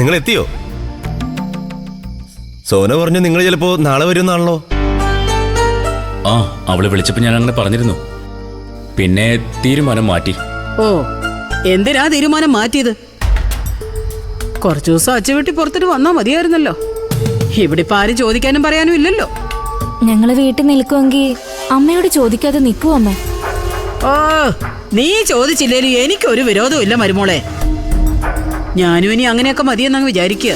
നിങ്ങൾ എത്തിയോ? സോന പറഞ്ഞു നിങ്ങൾ ചിലപ്പോ നാളെ വരുമെന്നാണല്ലോ. ആ, അവള് വിളിച്ചപ്പോ ഞാൻ അങ്ങനെ പറഞ്ഞിരുന്നു. പിന്നെ തീരുമാനം മാറ്റി. ഓ, എന്തിനാ തീരുമാനം മാറ്റിയത്? കുറച്ചു ദിവസം അച്ചുവെട്ടി പുറത്തിട്ട് വന്നാ മതിയായിരുന്നല്ലോ. ഇവിടെ ഇപ്പൊ ആരും ചോദിക്കാനും പറയാനും ഇല്ലല്ലോ. ഞങ്ങള് വീട്ടിൽ നിൽക്കുമെങ്കിൽ അമ്മയോട് ചോദിക്കാതെ നിൽക്കുവോ അമ്മ? ഓ, നീ ചോദിച്ചില്ലേലും എനിക്കൊരു വിരോധവും ഇല്ല മരുമോളെ. ഞാനും ഇനി അങ്ങനെയൊക്കെ മതിയെന്നങ്ങ് വിചാരിക്കുക.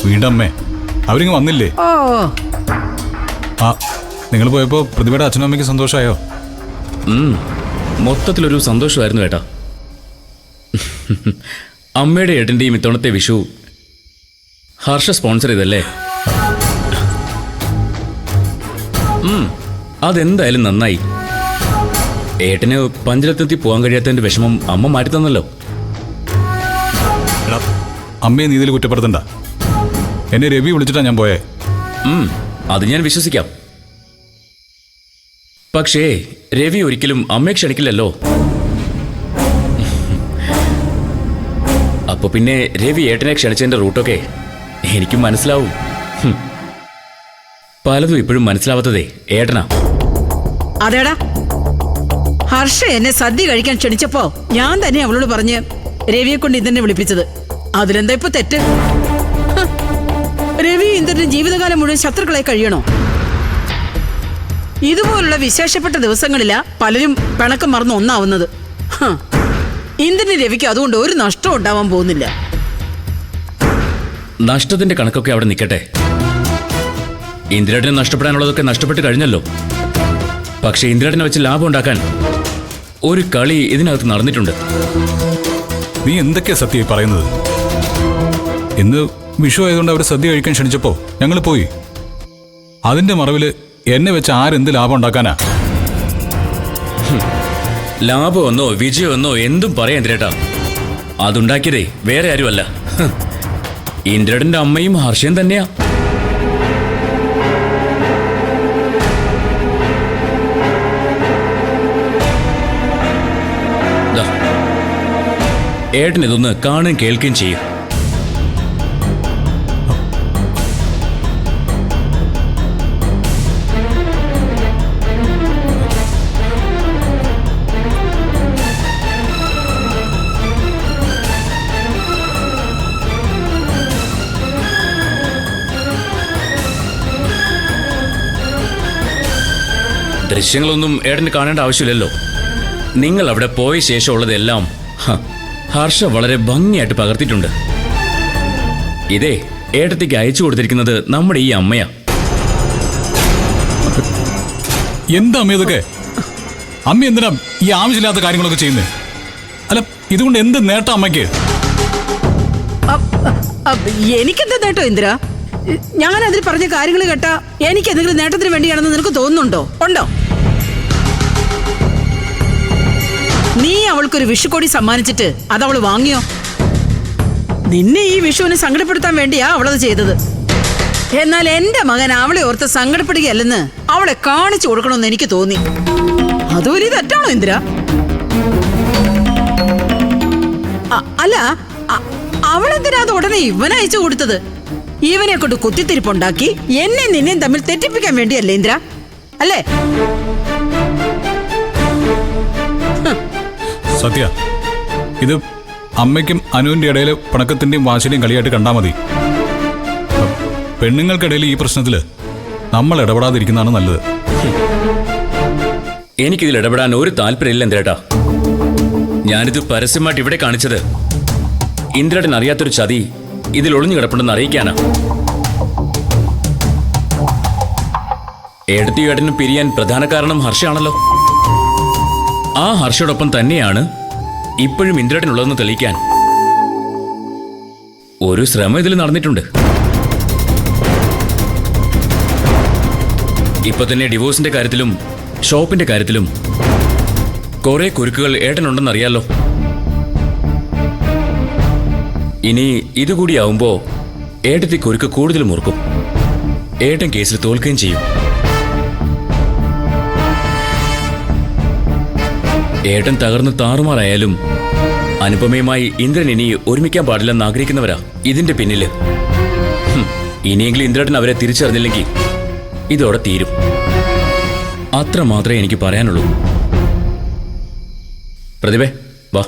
വീണ്ടും അമ്മേ, അവരിങ്ങ് വന്നില്ലേ? ഓ, ആ, നിങ്ങൾ പോയപ്പോ പ്രതിഭയുടെ അച്ഛനും അമ്മയ്ക്ക് സന്തോഷമായോ? മൊത്തത്തിലൊരു സന്തോഷമായിരുന്നു ഏട്ടാ. അമ്മയുടെ ഏട്ടൻ്റെയും ഇത്തവണത്തെ വിഷു ഹർഷ സ്പോൺസർ ചെയ്തല്ലേ? അതെന്തായാലും നന്നായി. ഏട്ടന് പഞ്ചരത്നത്തിൽ പോകാൻ കഴിയാത്തതിന്റെ വിഷമം അമ്മ മാറ്റി തന്നല്ലോ. അമ്മയെ നീതിയിൽ കുറ്റപ്പെടുത്തണ്ട. എന്നെ രവി വിളിച്ചിട്ടാ ഞാൻ പോയേ. അത് ഞാൻ വിശ്വസിക്കാം. പക്ഷേ രവി ഒരിക്കലും അമ്മയെ ക്ഷണിക്കില്ലല്ലോ. അപ്പൊ പിന്നെ രവി ഏട്ടനെ ക്ഷണിച്ചതിന്റെ റൂട്ടൊക്കെ എനിക്കും മനസ്സിലാവും. പലതും ഇപ്പോഴും മനസ്സിലാവാത്തതേ ഏട്ടനാ. അതേടാ, ഹർഷ എന്നെ സദ്യ കഴിക്കാൻ ക്ഷണിച്ചപ്പോ ഞാൻ തന്നെ അവളോട് പറഞ്ഞ് രവിയെ കൊണ്ട് ഇന്ദ്രനെ വിളിപ്പിച്ചത്. അതിലെന്താ ഇപ്പൊ തെറ്റ്? രവി ഇന്ദ്രന്റെ ജീവിതകാലം മുഴുവൻ ശത്രുക്കളെ കഴിയണോ? ഇതുപോലുള്ള വിശേഷപ്പെട്ട ദിവസങ്ങളിലാ പലരും പിണക്കം മറന്ന് ഒന്നാവുന്നത്. ഇന്ദ്രന് രവിക്ക് അതുകൊണ്ട് ഒരു നഷ്ടം ഉണ്ടാവാൻ പോകുന്നില്ല. നഷ്ടത്തിന്റെ കണക്കൊക്കെ അവിടെ നിൽക്കട്ടെ. ഇന്ദ്രേട്ടനെ നഷ്ടപ്പെടാനുള്ളതൊക്കെ നഷ്ടപ്പെട്ട് കഴിഞ്ഞല്ലോ. പക്ഷെ ഇന്ദ്രേട്ടനെ വെച്ച് ലാഭം ഉണ്ടാക്കാൻ ഒരു കളി ഇതിനകത്ത് നടന്നിട്ടുണ്ട്. നീ എന്തൊക്കെയാ സത്യം പറയുന്നത്? ഇന്ന് വിഷു ആയതുകൊണ്ട് അവർ സദ്യ കഴിക്കാൻ ക്ഷണിച്ചപ്പോ ഞങ്ങൾ പോയി. അതിന്റെ മറവില് എന്നെ വെച്ച് ആരെന്ത് ലാഭം ഉണ്ടാക്കാനാ? ലാഭമെന്നോ വിജയമെന്നോ എന്തും പറയാം ഇന്ദ്രേട്ടാ. അതുണ്ടാക്കിയതേ വേറെ ആരുമല്ല, ഇന്ദ്രേട്ടന്റെ അമ്മയും ഹർഷയും തന്നെയാ. ഏട്ടൻ ഇതൊന്ന് കാണുകയും കേൾക്കുകയും ചെയ്യും. ദൃശ്യങ്ങളൊന്നും ഏട്ടന് കാണേണ്ട ആവശ്യമില്ലല്ലോ. നിങ്ങൾ അവിടെ പോയ ശേഷമുള്ളതെല്ലാം ഹർഷ വളരെ ഭംഗിയായിട്ട് പകർത്തിയിട്ടുണ്ട്. ഇതേ ഏട്ടത്തേക്ക് അയച്ചു കൊടുത്തിരിക്കുന്നത് നമ്മുടെ ഈ അമ്മയാ. എന്താ അമ്മ ഇതൊക്കെ? അമ്മ എന്തിനാ ഈ ആവശ്യമില്ലാത്ത കാര്യങ്ങളൊക്കെ ചെയ്യുന്നത്? അല്ല, ഇതുകൊണ്ട് എന്ത് നേട്ടം അമ്മയ്ക്ക്? എനിക്കെന്താ നേട്ടോ ഇന്ദ്ര? ഞാൻ അതിൽ പറഞ്ഞ കാര്യങ്ങൾ കേട്ടാ എനിക്ക് എന്തെങ്കിലും നേട്ടത്തിന് വേണ്ടിയാണെന്ന് നിനക്ക് തോന്നുന്നുണ്ടോ? ഉണ്ടോ? നീ അവൾക്കൊരു വിഷുക്കോടി സമ്മാനിച്ചിട്ട് അതവള് വാങ്ങിയോ? നിന്നെ ഈ വിഷുവിനെ സങ്കടപ്പെടുത്താൻ വേണ്ടിയാ അവളത് ചെയ്തത്. എന്നാൽ എന്റെ മകൻ അവളെ ഓർത്ത് സങ്കടപ്പെടുകയല്ലെന്ന് അവളെ കാണിച്ചു കൊടുക്കണമെന്ന് എനിക്ക് തോന്നി. അതുപോലെ തെറ്റാണോ ഇന്ദ്ര? അല്ല, അവളെന്തിനാ അത് ഉടനെ ഇവനയച്ചു കൊടുത്തത്? ഇവനെ കൊണ്ട് കുത്തിത്തിരിപ്പുണ്ടാക്കി എന്നെ നിന്നെയും തമ്മിൽ തെറ്റിപ്പിക്കാൻ വേണ്ടിയല്ലേ ഇന്ദ്ര? അല്ലേ? സത്യ, ഇത് അമ്മയ്ക്കും അനുവിന്റെ ഇടയിലെ പിണക്കത്തിന്റെയും വാശിയുടെയും കളിയായിട്ട് കണ്ടാൽ മതി. പെണ്ണുങ്ങൾക്കിടയിൽ ഈ പ്രശ്നത്തില് നമ്മൾ ഇടപെടാതിരിക്കുന്നതാണ് നല്ലത്. എനിക്കിതിൽ ഇടപെടാൻ ഒരു താല്പര്യമില്ല ഇന്ദ്രേട്ടാ. ഞാനിത് പരസ്യമായിട്ട് ഇവിടെ കാണിച്ചത് ഇന്ദ്രേട്ടൻ അറിയാത്തൊരു ചതി ഇതിൽ ഒളിഞ്ഞു കിടപ്പുണ്ടെന്ന് അറിയിക്കാനാ. ഏടത്തിയും ഏട്ടനും പിരിയാൻ പ്രധാന കാരണം ഹർഷയാണല്ലോ. ആ ഹർഷയോടൊപ്പം തന്നെയാണ് ഇപ്പോഴും ഇന്ദ്രേട്ടനുള്ളതെന്ന് തെളിയിക്കാൻ ഒരു ശ്രമം ഇതിൽ നടന്നിട്ടുണ്ട്. ഇപ്പൊ തന്നെ ഡിവോഴ്സിന്റെ കാര്യത്തിലും ഷോപ്പിന്റെ കാര്യത്തിലും കുറെ കുരുക്കുകൾ ഏട്ടനുണ്ടെന്നറിയാലോ. ഇനി ഇതുകൂടിയാവുമ്പോ ഏട്ടത്തി കുരുക്ക് കൂടുതൽ മുറുക്കും. ഏട്ടൻ കേസിൽ തോൽക്കുകയും ചെയ്യും. ഏട്ടൻ തകർന്ന് താറുമാറായാലും അനുപമയുമായി ഇന്ദ്രൻ ഇനി ഒരുമിക്കാൻ പാടില്ലെന്ന് ആഗ്രഹിക്കുന്നവരാ ഇതിന്റെ പിന്നില്. ഇനിയെങ്കിലും ഇന്ദ്രൻ അവരെ തിരിച്ചറിഞ്ഞില്ലെങ്കിൽ ഇതോടെ തീരും. അത്ര മാത്രമേ എനിക്ക് പറയാനുള്ളൂ. പ്രതിഭേ, വാ.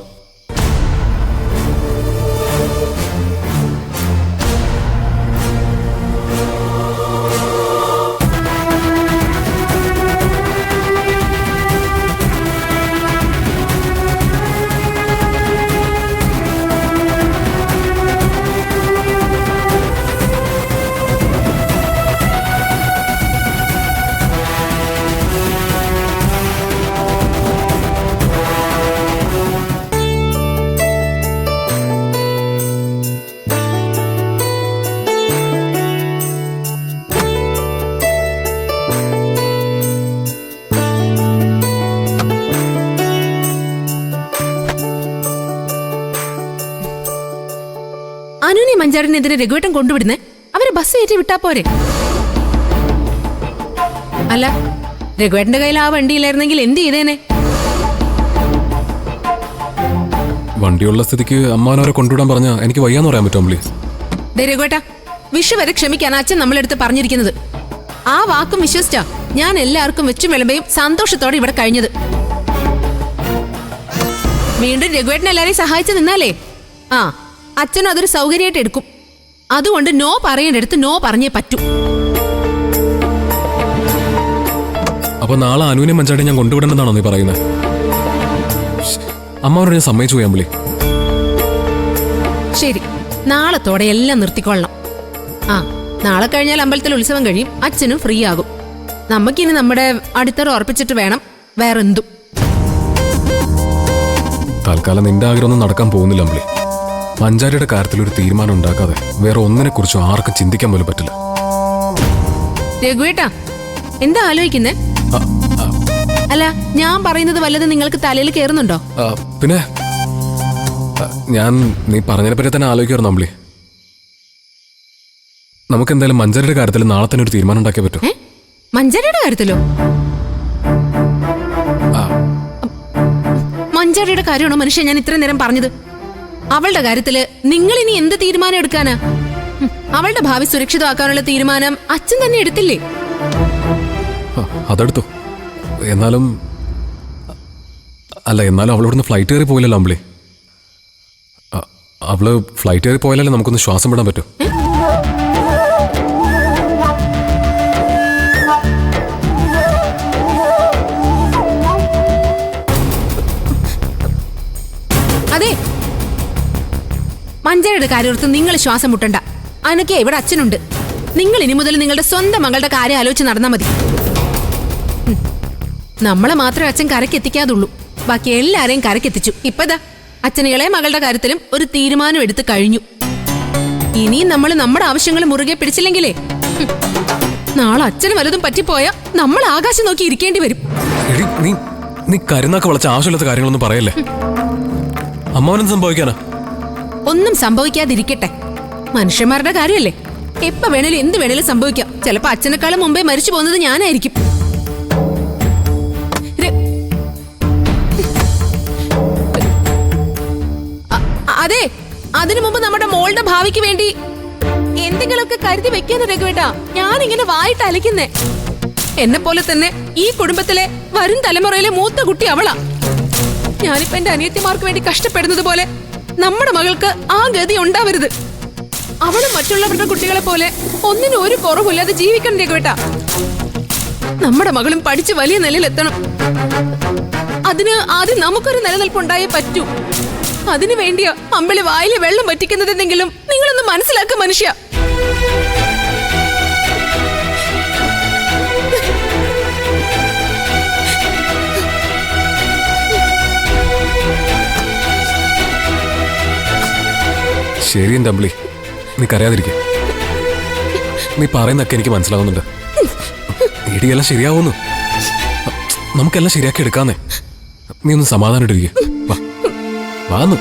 അനുവിനെ മഞ്ചാടിനെതിരെ രഘുവേട്ടൻ കൊണ്ടുവിടുന്നേ? അവരെ ബസ് കയറ്റി വിട്ടാ പോരെ? അല്ല, രഘുവേട്ടന്റെ കയ്യിൽ ആ വണ്ടിയിലായിരുന്നെങ്കിൽ എന്ത് ചെയ്തേനെ? വണ്ടിയുള്ള സ്ഥിതിക്ക് അമ്മാനവരെ കൊണ്ടുവിടാൻ പറഞ്ഞാ എനിക്ക് വയ്യാന്ന് പറയാൻ പറ്റുമോ പ്ലീസ്? രഘുവേട്ട, വിഷു വരെ ക്ഷമിക്കാൻ അച്ഛൻ നമ്മളെടുത്ത് പറഞ്ഞിരിക്കുന്നത്. ആ വാക്കും വിശ്വസിച്ചാ ഞാൻ എല്ലാവർക്കും വെച്ചും വിളമ്പയും സന്തോഷത്തോടെ ഇവിടെ കഴിഞ്ഞത്. വീണ്ടും രഘുവേട്ടൻ എല്ലാരെയും സഹായിച്ചു നിന്നാലേ അച്ഛനും അതൊരു സൗകര്യമായിട്ട് എടുക്കും. അതുകൊണ്ട് നോ പറയേണ്ടടുത്ത് നോ പറഞ്ഞേ പറ്റൂ. അപ്പൊ നാളെ അനുവിനെ മഞ്ചാടി ഞാൻ കൊണ്ടുവിടേണ്ടതാണോ നീ പറയുന്നത്? അമ്മാവനോട് ഞാൻ സമ്മതിച്ചു പോയാൻ വിളി. ശരി, നാളത്തോടെ എല്ലാം നിർത്തിക്കൊള്ളണം. നാളെ കഴിഞ്ഞാൽ അമ്പലത്തിൽ ഉത്സവം കഴിയും, അച്ഛനും ഫ്രീ ആകും. നമുക്കിനി നമ്മുടെ അടിത്തറ ഉറപ്പിച്ചിട്ട് വേണം വേറെന്തും. തൽക്കാലം നിന്റെ ആഗ്രഹമൊന്നും നടക്കാൻ പോകുന്നില്ല അമ്പിളി. മഞ്ചാരിയുടെ കാര്യത്തിൽ ഒരു തീരുമാനം ഉണ്ടാക്കാതെ വേറെ ഒന്നിനെ കുറിച്ചും ആർക്കും ചിന്തിക്കാൻ പോലും പറ്റില്ല. രഘുവേട്ടാ, എന്താ ആലോചിക്കുന്നേ? അല്ല, ഞാൻ പറയുന്നത് വല്ലതും നിങ്ങൾക്ക് തലയിൽ കയറുന്നുണ്ടോ? പിന്നെ ഞാൻ നീ പറഞ്ഞതിനെ പറ്റി തന്നെ ആലോചിക്കാറുണ്ട് അമ്പിളി. നമുക്ക് എന്തായാലും മഞ്ചാരിയുടെ കാര്യത്തിൽ നാളെ തന്നെ ഒരു തീരുമാനം ഉണ്ടാക്കിയേ പറ്റൂ. മഞ്ചാരിയുടെ കാര്യത്തിലോ? മഞ്ചാരിയുടെ കാര്യമാണോ മനുഷ്യ ഞാൻ ഇത്രയും നേരം പറഞ്ഞത്? അവളുടെ കാര്യത്തില് നിങ്ങൾ ഇനി എന്ത് തീരുമാനം എടുക്കാനാ? അവളുടെ ഭാവി സുരക്ഷിതമാക്കാനുള്ള തീരുമാനം അച്ഛൻ തന്നെ എടുത്തില്ലേ? അതെടുത്തു. എന്നാലും അവളിവിടുന്ന് ഫ്ലൈറ്റ് കയറി പോയില്ലല്ലോ അമ്പിളി. അവള് ഫ്ലൈറ്റ് കയറി പോയാലല്ലേ നമുക്കൊന്ന് ശ്വാസം വിടാൻ പറ്റും. അതെ, മഞ്ചാരിയുടെ കാര്യോർത്ത് നിങ്ങൾ ശ്വാസം മുട്ടണ്ട. അതിനൊക്കെ ഇവിടെ അച്ഛനുണ്ട്. നിങ്ങൾ ഇനി മുതൽ നിങ്ങളുടെ സ്വന്തം മകളുടെ കാര്യം ആലോചിച്ച് നടന്നാൽ മതി. നമ്മളെ മാത്രമേ അച്ഛൻ കരക്കെത്തിക്കാതുള്ളൂ, ബാക്കി എല്ലാരെയും കരക്കെത്തിച്ചു. ഇപ്പതാ അച്ഛൻ ഇളയ മകളുടെ കാര്യത്തിലും ഒരു തീരുമാനം എടുത്തു കഴിഞ്ഞു. ഇനിയും നമ്മൾ നമ്മുടെ ആവശ്യങ്ങൾ മുറുകെ പിടിച്ചില്ലെങ്കിലേ നാളെ അച്ഛന് വലതും പറ്റിപ്പോയാ നമ്മൾ ആകാശം നോക്കി ഇരിക്കേണ്ടി വരും. നീ കരുന്നാക്ക് വളച്ച ആവശ്യമില്ലാത്ത കാര്യങ്ങളൊന്നും പറയല്ലേ. അമ്മാവനെന്ത് സംഭവിക്കാനാ? ഒന്നും സംഭവിക്കാതിരിക്കട്ടെ. മനുഷ്യന്മാരുടെ കാര്യമല്ലേ, എപ്പ വേണേലും എന്ത് വേണേലും സംഭവിക്കാം. ചിലപ്പോ അച്ഛനെക്കാളും മുമ്പേ മരിച്ചു പോകുന്നത് ഞാനായിരിക്കും. അതെ, അതിനു മുമ്പ് നമ്മുടെ മോളുടെ ഭാവിക്ക് വേണ്ടി എന്തെങ്കിലുമൊക്കെ കരുതി വെക്കാന്ന് രഘുവേട്ടാ. ഞാനിങ്ങനെ വായിട്ട് അലയ്ക്കുന്നേ. എന്നെ പോലെ തന്നെ ഈ കുടുംബത്തിലെ വരും തലമുറയിലെ മൂത്ത കുട്ടി അവളാ. ഞാനിപ്പോ എന്റെ അനിയത്തിമാർക്ക് വേണ്ടി കഷ്ടപ്പെടുന്നത് പോലെ നമ്മുടെ മകൾക്ക് ആ ഗതി ഉണ്ടാവരുത്. അവളും മറ്റുള്ളവരുടെ കുട്ടികളെ പോലെ ഒന്നിനും ഒരു കുറവില്ലാതെ ജീവിക്കണം രഘുവേട്ടാ. നമ്മുടെ മകളും പഠിച്ച് വലിയ നിലയിലെത്തണം. അതിന് ആദ്യം നമുക്കൊരു നിലനിൽപ്പുണ്ടായേ പറ്റൂ. അതിനു വേണ്ടിയാ അമ്പിളി വായിലെ വെള്ളം വറ്റിക്കുന്നതെന്നെങ്കിലും നിങ്ങളൊന്ന് മനസ്സിലാക്ക മനുഷ്യ. ശരി എന്റെ അമ്പിളി, നീ കരയാതിരിക്കെ. നീ പറയുന്നൊക്കെ എനിക്ക് മനസ്സിലാവുന്നുണ്ട്. ഇടിയെല്ലാം ശരിയാവുന്നു. നമുക്കെല്ലാം ശരിയാക്കി എടുക്കാന്നേ. നീ ഒന്ന് സമാധാനം ഇട്ടിരിക്കുക. വാന്ന്